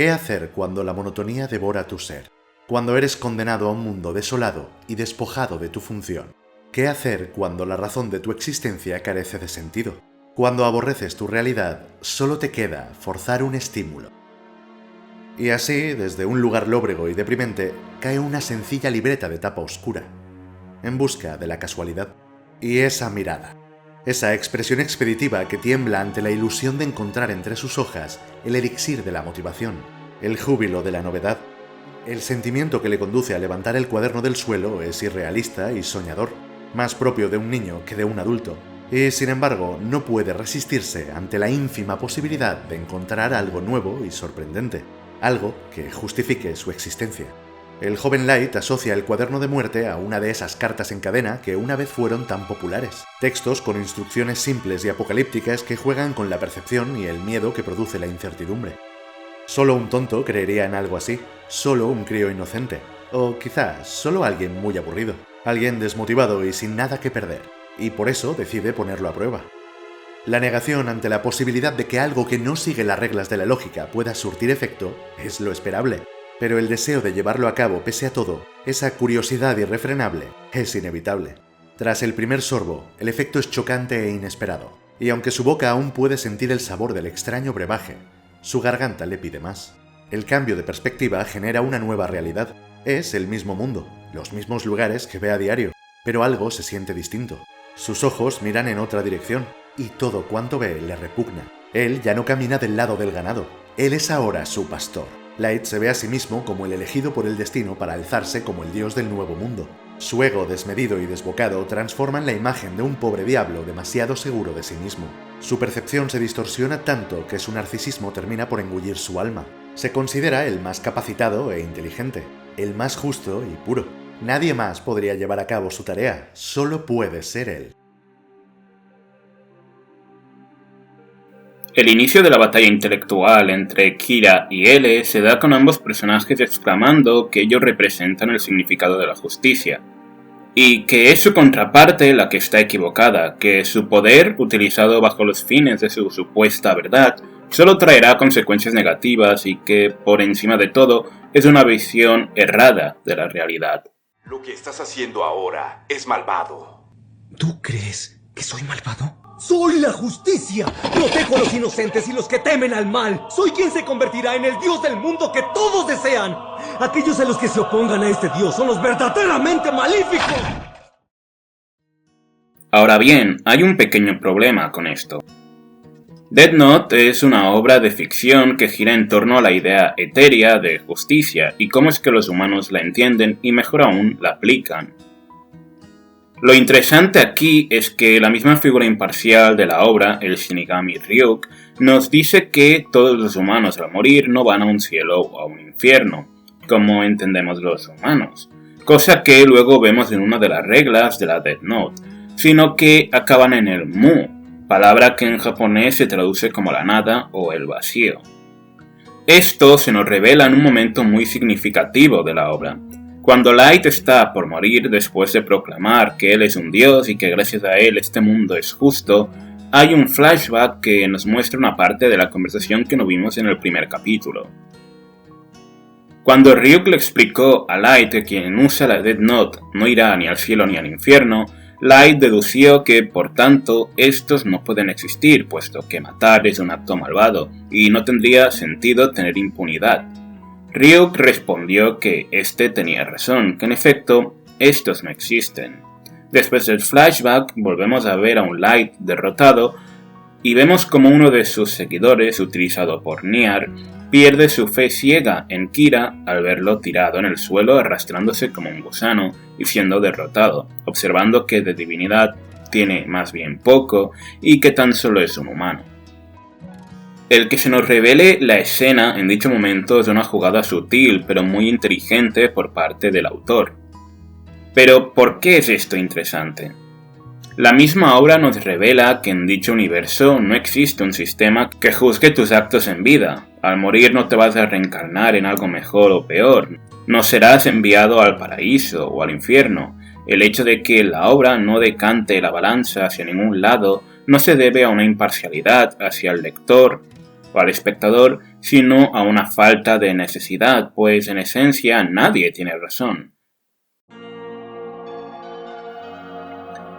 ¿Qué hacer cuando la monotonía devora tu ser? Cuando eres condenado a un mundo desolado y despojado de tu función. ¿Qué hacer cuando la razón de tu existencia carece de sentido? Cuando aborreces tu realidad, solo te queda forzar un estímulo. Y así, desde un lugar lóbrego y deprimente, cae una sencilla libreta de tapa oscura, en busca de la casualidad. Y esa mirada, esa expresión expeditiva que tiembla ante la ilusión de encontrar entre sus hojas el elixir de la motivación, el júbilo de la novedad. El sentimiento que le conduce a levantar el cuaderno del suelo es irrealista y soñador, más propio de un niño que de un adulto, y sin embargo no puede resistirse ante la ínfima posibilidad de encontrar algo nuevo y sorprendente, algo que justifique su existencia. El joven Light asocia el cuaderno de muerte a una de esas cartas en cadena que una vez fueron tan populares. Textos con instrucciones simples y apocalípticas que juegan con la percepción y el miedo que produce la incertidumbre. Solo un tonto creería en algo así, solo un crío inocente, o quizás solo alguien muy aburrido, alguien desmotivado y sin nada que perder, y por eso decide ponerlo a prueba. La negación ante la posibilidad de que algo que no sigue las reglas de la lógica pueda surtir efecto es lo esperable, pero el deseo de llevarlo a cabo pese a todo, esa curiosidad irrefrenable, es inevitable. Tras el primer sorbo, el efecto es chocante e inesperado, y aunque su boca aún puede sentir el sabor del extraño brebaje, su garganta le pide más. El cambio de perspectiva genera una nueva realidad. Es el mismo mundo, los mismos lugares que ve a diario, pero algo se siente distinto. Sus ojos miran en otra dirección, y todo cuanto ve le repugna. Él ya no camina del lado del ganado, él es ahora su pastor. Light se ve a sí mismo como el elegido por el destino para alzarse como el dios del nuevo mundo. Su ego desmedido y desbocado transforman la imagen de un pobre diablo demasiado seguro de sí mismo. Su percepción se distorsiona tanto que su narcisismo termina por engullir su alma. Se considera el más capacitado e inteligente, el más justo y puro. Nadie más podría llevar a cabo su tarea, solo puede ser él. El inicio de la batalla intelectual entre Kira y L se da con ambos personajes exclamando que ellos representan el significado de la justicia, y que es su contraparte la que está equivocada, que su poder, utilizado bajo los fines de su supuesta verdad, solo traerá consecuencias negativas y que, por encima de todo, es una visión errada de la realidad. Lo que estás haciendo ahora es malvado. ¿Tú crees que soy malvado? ¡Soy la justicia! ¡Protejo a los inocentes y los que temen al mal! ¡Soy quien se convertirá en el Dios del mundo que todos desean! Aquellos a los que se opongan a este Dios son los verdaderamente maléficos. Ahora bien, hay un pequeño problema con esto. Death Note es una obra de ficción que gira en torno a la idea etérea de justicia y cómo es que los humanos la entienden y mejor aún la aplican. Lo interesante aquí es que la misma figura imparcial de la obra, el Shinigami Ryuk, nos dice que todos los humanos al morir no van a un cielo o a un infierno, como entendemos los humanos, cosa que luego vemos en una de las reglas de la Death Note, sino que acaban en el Mu, palabra que en japonés se traduce como la nada o el vacío. Esto se nos revela en un momento muy significativo de la obra. Cuando Light está por morir después de proclamar que él es un dios y que gracias a él este mundo es justo, hay un flashback que nos muestra una parte de la conversación que no vimos en el primer capítulo. Cuando Ryuk le explicó a Light que quien usa la Death Note no irá ni al cielo ni al infierno, Light dedució que, por tanto, estos no pueden existir, puesto que matar es un acto malvado y no tendría sentido tener impunidad. Ryuk respondió que este tenía razón, que en efecto, estos no existen. Después del flashback, volvemos a ver a un Light derrotado y vemos como uno de sus seguidores, utilizado por Niar, pierde su fe ciega en Kira al verlo tirado en el suelo arrastrándose como un gusano y siendo derrotado, observando que de divinidad tiene más bien poco y que tan solo es un humano. El que se nos revele la escena en dicho momento es una jugada sutil pero muy inteligente por parte del autor. Pero, ¿por qué es esto interesante? La misma obra nos revela que en dicho universo no existe un sistema que juzgue tus actos en vida. Al morir no te vas a reencarnar en algo mejor o peor, no serás enviado al paraíso o al infierno. El hecho de que la obra no decante la balanza hacia ningún lado no se debe a una imparcialidad hacia el lector o al espectador, sino a una falta de necesidad, pues en esencia nadie tiene razón.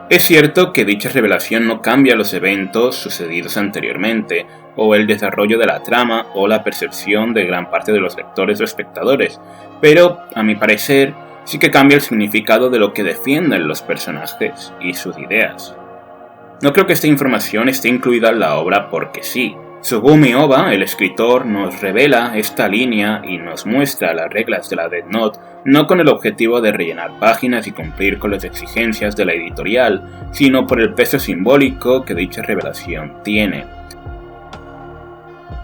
Es cierto que dicha revelación no cambia los eventos sucedidos anteriormente, o el desarrollo de la trama, o la percepción de gran parte de los lectores o espectadores, pero, a mi parecer, sí que cambia el significado de lo que defienden los personajes y sus ideas. No creo que esta información esté incluida en la obra porque sí. Tsugumi Ohba, el escritor, nos revela esta línea y nos muestra las reglas de la Death Note no con el objetivo de rellenar páginas y cumplir con las exigencias de la editorial, sino por el peso simbólico que dicha revelación tiene.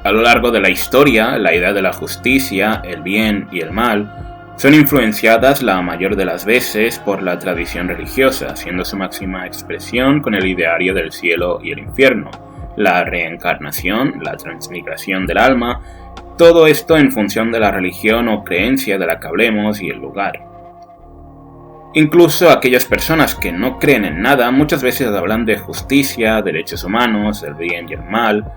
A lo largo de la historia, la idea de la justicia, el bien y el mal son influenciadas la mayor de las veces por la tradición religiosa, siendo su máxima expresión con el ideario del cielo y el infierno, la reencarnación, la transmigración del alma, todo esto en función de la religión o creencia de la que hablemos y el lugar. Incluso aquellas personas que no creen en nada muchas veces hablan de justicia, derechos humanos, el bien y el mal,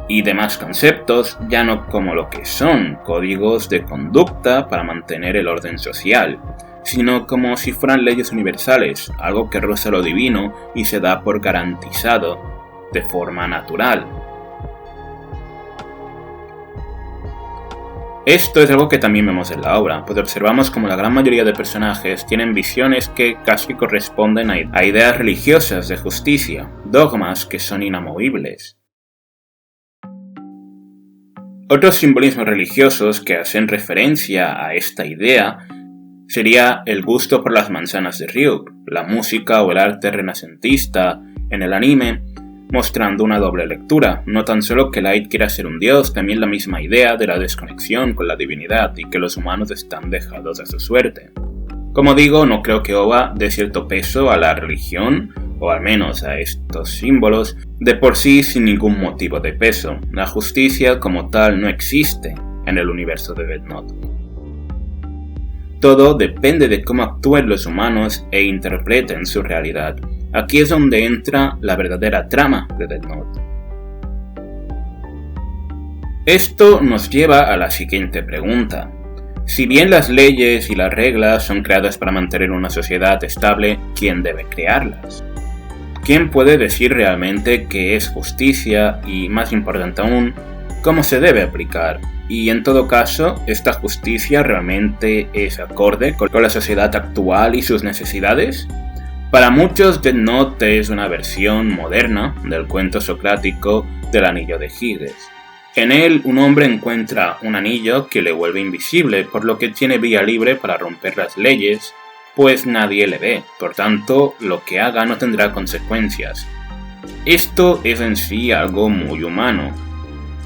y demás conceptos, ya no como lo que son códigos de conducta para mantener el orden social, sino como si fueran leyes universales, algo que roza lo divino y se da por garantizado de forma natural. Esto es algo que también vemos en la obra, pues observamos como la gran mayoría de personajes tienen visiones que casi corresponden a ideas religiosas de justicia, dogmas que son inamovibles. Otros simbolismos religiosos que hacen referencia a esta idea sería el gusto por las manzanas de Ryuk, la música o el arte renacentista en el anime, mostrando una doble lectura, no tan solo que Light quiera ser un dios, también la misma idea de la desconexión con la divinidad y que los humanos están dejados a su suerte. Como digo, no creo que Ohba dé cierto peso a la religión, o al menos a estos símbolos, de por sí sin ningún motivo de peso. La justicia como tal no existe en el universo de Death Note. Todo depende de cómo actúen los humanos e interpreten su realidad. Aquí es donde entra la verdadera trama de Death Note. Esto nos lleva a la siguiente pregunta. Si bien las leyes y las reglas son creadas para mantener una sociedad estable, ¿quién debe crearlas? ¿Quién puede decir realmente qué es justicia y, más importante aún, cómo se debe aplicar? Y en todo caso, ¿esta justicia realmente es acorde con la sociedad actual y sus necesidades? Para muchos, Death Note es una versión moderna del cuento socrático del anillo de Giges. En él, un hombre encuentra un anillo que le vuelve invisible, por lo que tiene vía libre para romper las leyes, pues nadie le ve, por tanto, lo que haga no tendrá consecuencias. Esto es en sí algo muy humano.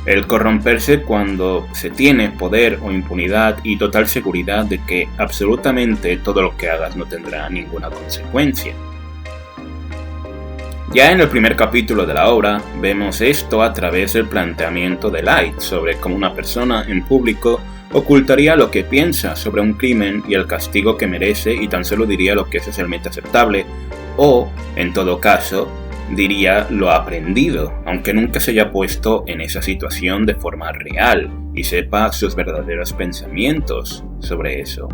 El corromperse cuando se tiene poder o impunidad y total seguridad de que absolutamente todo lo que hagas no tendrá ninguna consecuencia. Ya en el primer capítulo de la obra vemos esto a través del planteamiento de Light sobre cómo una persona en público ocultaría lo que piensa sobre un crimen y el castigo que merece y tan solo diría lo que es socialmente aceptable o, en todo caso, diría lo aprendido, aunque nunca se haya puesto en esa situación de forma real y sepa sus verdaderos pensamientos sobre eso.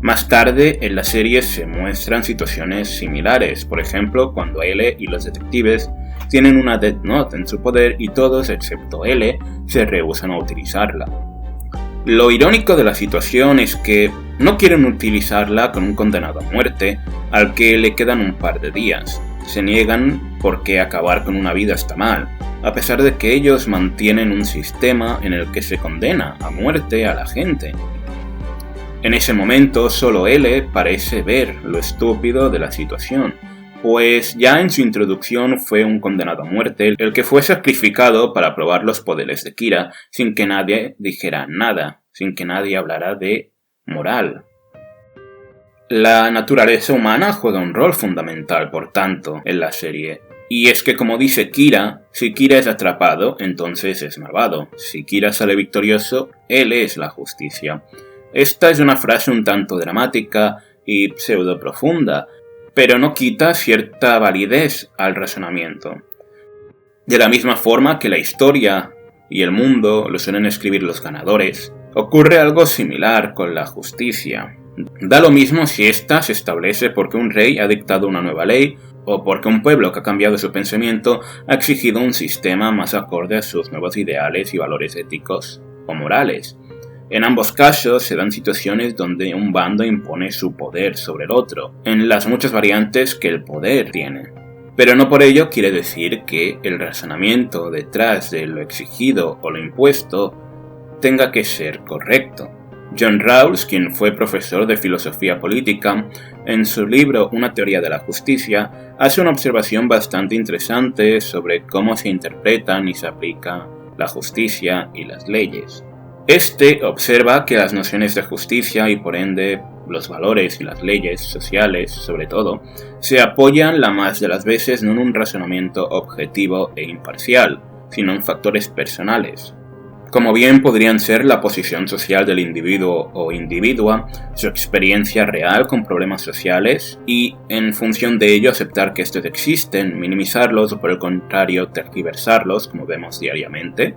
Más tarde, en la serie se muestran situaciones similares, por ejemplo, cuando L y los detectives tienen una Death Note en su poder y todos, excepto L, se rehúsan a utilizarla. Lo irónico de la situación es que no quieren utilizarla con un condenado a muerte, al que le quedan un par de días. Se niegan porque acabar con una vida está mal, a pesar de que ellos mantienen un sistema en el que se condena a muerte a la gente. En ese momento solo L parece ver lo estúpido de la situación, pues ya en su introducción fue un condenado a muerte el que fue sacrificado para probar los poderes de Kira sin que nadie dijera nada, sin que nadie hablara de moral. La naturaleza humana juega un rol fundamental, por tanto, en la serie. Y es que, como dice Kira, si Kira es atrapado, entonces es malvado. Si Kira sale victorioso, él es la justicia. Esta es una frase un tanto dramática y pseudo profunda, pero no quita cierta validez al razonamiento. De la misma forma que la historia y el mundo lo suelen escribir los ganadores, ocurre algo similar con la justicia. Da lo mismo si ésta se establece porque un rey ha dictado una nueva ley o porque un pueblo que ha cambiado su pensamiento ha exigido un sistema más acorde a sus nuevos ideales y valores éticos o morales. En ambos casos se dan situaciones donde un bando impone su poder sobre el otro, en las muchas variantes que el poder tiene. Pero no por ello quiere decir que el razonamiento detrás de lo exigido o lo impuesto tenga que ser correcto. John Rawls, quien fue profesor de filosofía política, en su libro Una teoría de la justicia, hace una observación bastante interesante sobre cómo se interpretan y se aplica la justicia y las leyes. Este observa que las nociones de justicia y por ende los valores y las leyes sociales, sobre todo, se apoyan la más de las veces no en un razonamiento objetivo e imparcial, sino en factores personales, como bien podrían ser la posición social del individuo o individua, su experiencia real con problemas sociales y, en función de ello, aceptar que estos existen, minimizarlos o por el contrario tergiversarlos, como vemos diariamente.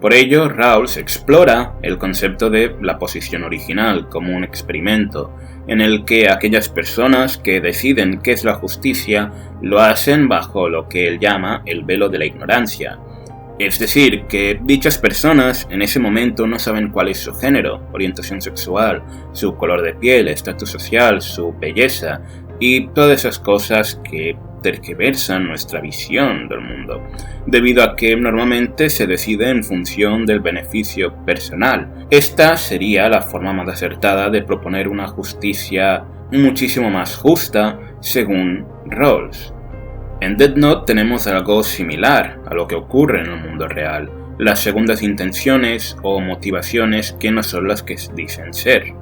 Por ello, Rawls explora el concepto de la posición original como un experimento, en el que aquellas personas que deciden qué es la justicia lo hacen bajo lo que él llama el velo de la ignorancia. Es decir, que dichas personas en ese momento no saben cuál es su género, orientación sexual, su color de piel, estatus social, su belleza y todas esas cosas que tergiversan nuestra visión del mundo, debido a que normalmente se decide en función del beneficio personal. Esta sería la forma más acertada de proponer una justicia muchísimo más justa, según Rawls. En Death Note tenemos algo similar a lo que ocurre en el mundo real, las segundas intenciones o motivaciones que no son las que dicen ser.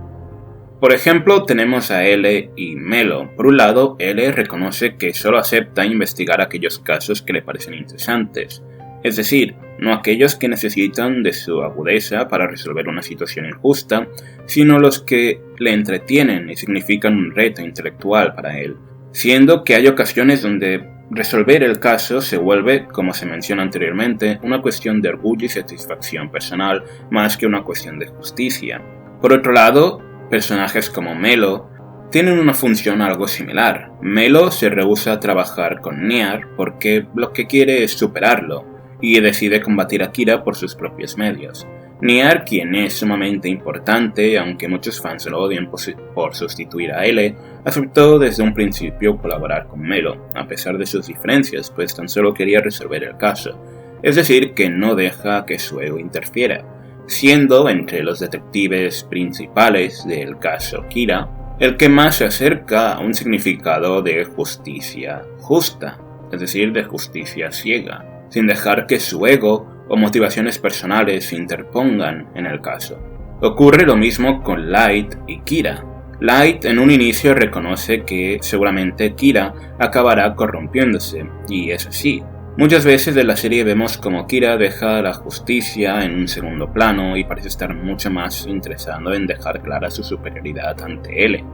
Por ejemplo, tenemos a L y Melo. Por un lado, L reconoce que solo acepta investigar aquellos casos que le parecen interesantes, es decir, no aquellos que necesitan de su agudeza para resolver una situación injusta, sino los que le entretienen y significan un reto intelectual para él, siendo que hay ocasiones donde resolver el caso se vuelve, como se menciona anteriormente, una cuestión de orgullo y satisfacción personal más que una cuestión de justicia. Por otro lado, personajes como Melo tienen una función algo similar. Melo se rehúsa a trabajar con Niar porque lo que quiere es superarlo y decide combatir a Kira por sus propios medios. Niar, quien es sumamente importante, aunque muchos fans lo odian por sustituir a L, aceptó desde un principio colaborar con Melo, a pesar de sus diferencias, pues tan solo quería resolver el caso, es decir, que no deja que su ego interfiera, siendo entre los detectives principales del caso Kira, el que más se acerca a un significado de justicia justa, es decir, de justicia ciega, sin dejar que su ego o motivaciones personales se interpongan en el caso. Ocurre lo mismo con Light y Kira. Light en un inicio reconoce que seguramente Kira acabará corrompiéndose, y es así. Muchas veces de la serie vemos como Kira deja la justicia en un segundo plano y parece estar mucho más interesado en dejar clara su superioridad ante L.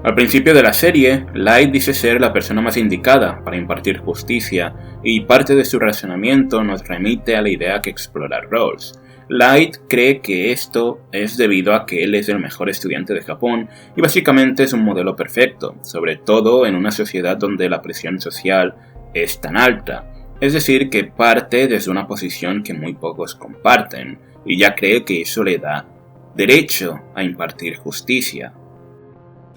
Al principio de la serie, Light dice ser la persona más indicada para impartir justicia, y parte de su razonamiento nos remite a la idea que explora Rawls. Light cree que esto es debido a que él es el mejor estudiante de Japón y básicamente es un modelo perfecto, sobre todo en una sociedad donde la presión social es tan alta. Es decir, que parte desde una posición que muy pocos comparten, y ya cree que eso le da derecho a impartir justicia.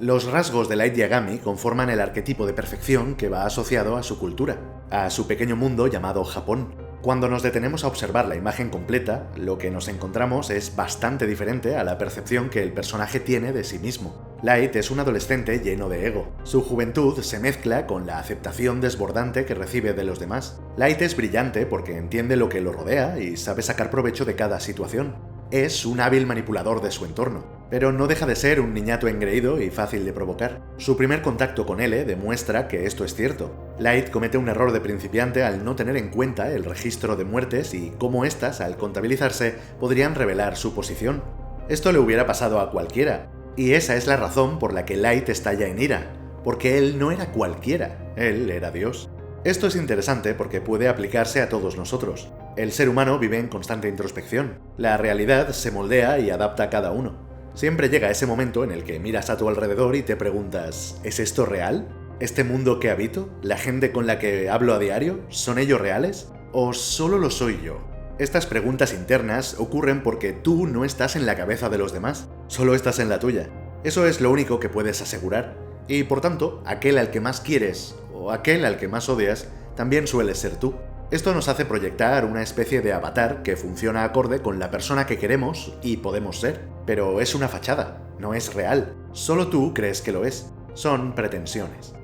Los rasgos de Light Yagami conforman el arquetipo de perfección que va asociado a su cultura, a su pequeño mundo llamado Japón. Cuando nos detenemos a observar la imagen completa, lo que nos encontramos es bastante diferente a la percepción que el personaje tiene de sí mismo. Light es un adolescente lleno de ego. Su juventud se mezcla con la aceptación desbordante que recibe de los demás. Light es brillante porque entiende lo que lo rodea y sabe sacar provecho de cada situación. Es un hábil manipulador de su entorno, pero no deja de ser un niñato engreído y fácil de provocar. Su primer contacto con L demuestra que esto es cierto. Light comete un error de principiante al no tener en cuenta el registro de muertes y cómo éstas, al contabilizarse, podrían revelar su posición. Esto le hubiera pasado a cualquiera, y esa es la razón por la que Light estalla en ira, porque él no era cualquiera, él era Dios. Esto es interesante porque puede aplicarse a todos nosotros. El ser humano vive en constante introspección. La realidad se moldea y adapta a cada uno. Siempre llega ese momento en el que miras a tu alrededor y te preguntas, ¿es esto real? ¿Este mundo que habito? ¿La gente con la que hablo a diario? ¿Son ellos reales? ¿O solo lo soy yo? Estas preguntas internas ocurren porque tú no estás en la cabeza de los demás, solo estás en la tuya. Eso es lo único que puedes asegurar. Y por tanto, aquel al que más quieres o aquel al que más odias también suele ser tú. Esto nos hace proyectar una especie de avatar que funciona acorde con la persona que queremos y podemos ser. Pero es una fachada, no es real. Solo tú crees que lo es. Son pretensiones.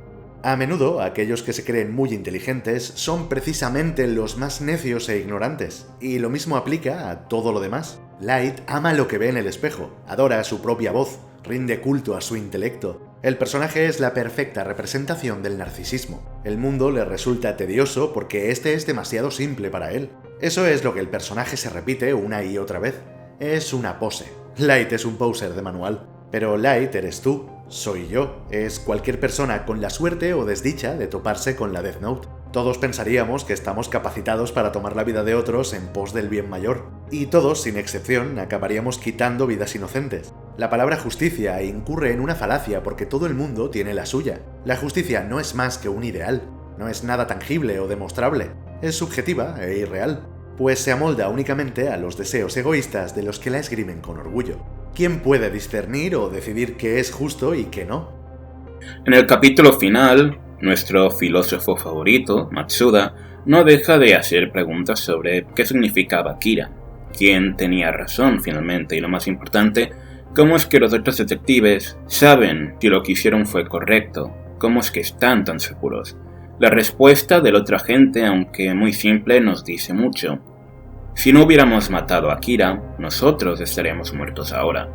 A menudo, aquellos que se creen muy inteligentes son precisamente los más necios e ignorantes. Y lo mismo aplica a todo lo demás. Light ama lo que ve en el espejo, adora su propia voz, rinde culto a su intelecto. El personaje es la perfecta representación del narcisismo. El mundo le resulta tedioso porque este es demasiado simple para él. Eso es lo que el personaje se repite una y otra vez. Es una pose. Light es un poser de manual. Pero Light eres tú, soy yo, es cualquier persona con la suerte o desdicha de toparse con la Death Note. Todos pensaríamos que estamos capacitados para tomar la vida de otros en pos del bien mayor. Y todos, sin excepción, acabaríamos quitando vidas inocentes. La palabra justicia incurre en una falacia porque todo el mundo tiene la suya. La justicia no es más que un ideal, no es nada tangible o demostrable, es subjetiva e irreal, pues se amolda únicamente a los deseos egoístas de los que la esgrimen con orgullo. ¿Quién puede discernir o decidir qué es justo y qué no? En el capítulo final, nuestro filósofo favorito, Matsuda, no deja de hacer preguntas sobre qué significaba Akira, quién tenía razón finalmente y lo más importante, cómo es que los otros detectives saben que lo que hicieron fue correcto, cómo es que están tan seguros. La respuesta del otro agente, aunque muy simple, nos dice mucho. Si no hubiéramos matado a Akira, nosotros estaríamos muertos ahora.